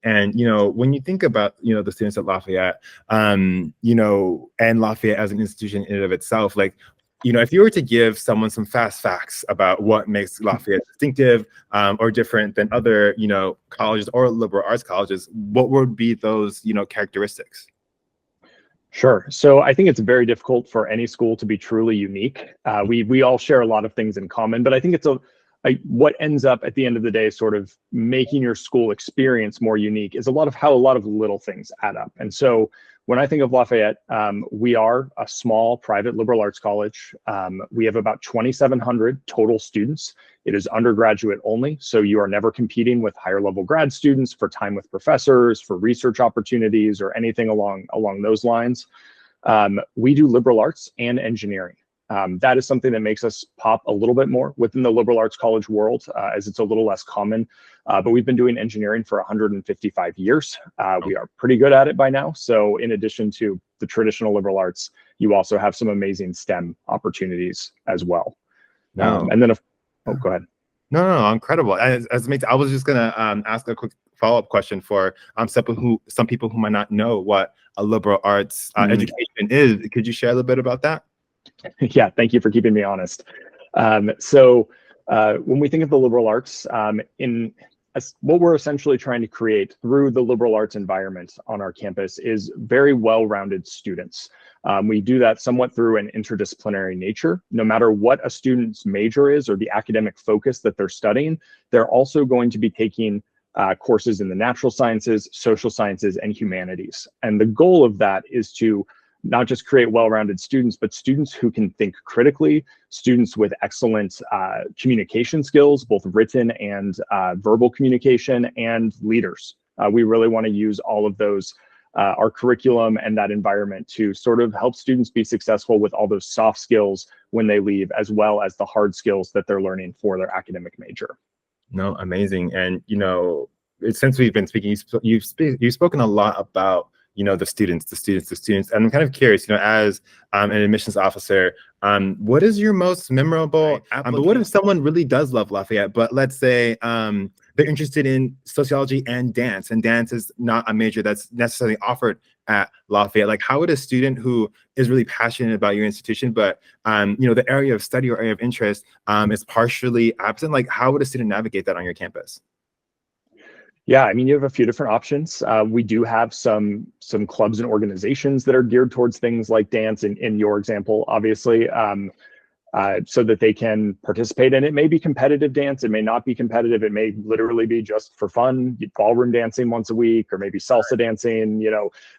And, when you think about, the students at Lafayette, and Lafayette as an institution in and of itself, like, if you were to give someone some fast facts about what makes Lafayette distinctive or different than other, colleges or liberal arts colleges, what would be those, characteristics? Sure. So I think it's very difficult for any school to be truly unique. We all share a lot of things in common, but I think it's what ends up at the end of the day sort of making your school experience more unique is how a lot of little things add up. And so when I think of Lafayette, we are a small private liberal arts college. We have about 2,700 total students. It is undergraduate only, so you are never competing with higher level grad students for time with professors, for research opportunities, or anything along those lines. We do liberal arts and engineering. That is something that makes us pop a little bit more within the liberal arts college world, as it's a little less common. But we've been doing engineering for 155 years. We are pretty good at it by now. So in addition to the traditional liberal arts, you also have some amazing STEM opportunities as well. And then, go ahead. No, incredible. I was just gonna ask a quick follow-up question for some people who might not know what a liberal arts education is. Could you share a little bit about that? Yeah, thank you for keeping me honest. So when we think of the liberal arts, what we're essentially trying to create through the liberal arts environment on our campus is very well-rounded students. We do that somewhat through an interdisciplinary nature. No matter what a student's major is or the academic focus that they're studying, they're also going to be taking courses in the natural sciences, social sciences, and humanities. And the goal of that is to not just create well-rounded students, but students who can think critically, students with excellent communication skills, both written and verbal communication, and leaders. We really want to use all of those, our curriculum and that environment to sort of help students be successful with all those soft skills when they leave, as well as the hard skills that they're learning for their academic major. No, amazing. And, since we've been speaking, you've spoken a lot about the students. And I'm kind of curious, as an admissions officer, what is your most memorable, but what if someone really does love Lafayette, but let's say they're interested in sociology and dance is not a major that's necessarily offered at Lafayette? Like, how would a student who is really passionate about your institution, but the area of study or area of interest is partially absent, like how would a student navigate that on your campus? Yeah, I mean, you have a few different options. We do have some clubs and organizations that are geared towards things like dance, in your example, obviously, so that they can participate in it. It may be competitive dance, it may not be competitive, it may literally be just for fun, ballroom dancing once a week, or maybe salsa dancing.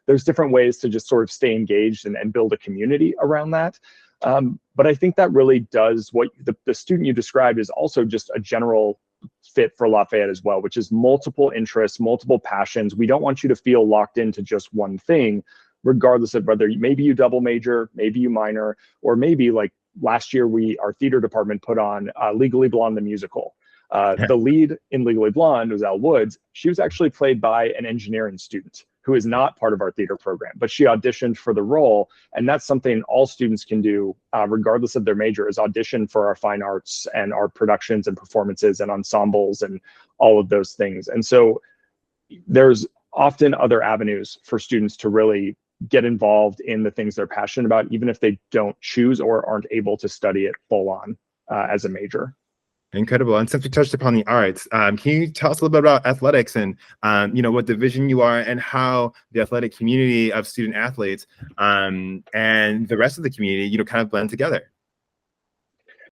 There's different ways to just sort of stay engaged and build a community around that. But I think that really does what the student you described is also just a general fit for Lafayette as well, which is multiple interests, multiple passions. We don't want you to feel locked into just one thing, regardless of whether maybe you double major, maybe you minor, or maybe like last year, our theater department put on Legally Blonde, the musical. The lead in Legally Blonde was Elle Woods. She was actually played by an engineering student who is not part of our theater program, but she auditioned for the role. And that's something all students can do, regardless of their major, is audition for our fine arts and our productions and performances and ensembles and all of those things. And so there's often other avenues for students to really get involved in the things they're passionate about, even if they don't choose or aren't able to study it full on as a major. Incredible. And since we touched upon the arts, can you tell us a little bit about athletics and, what division you are and how the athletic community of student athletes and the rest of the community, kind of blend together?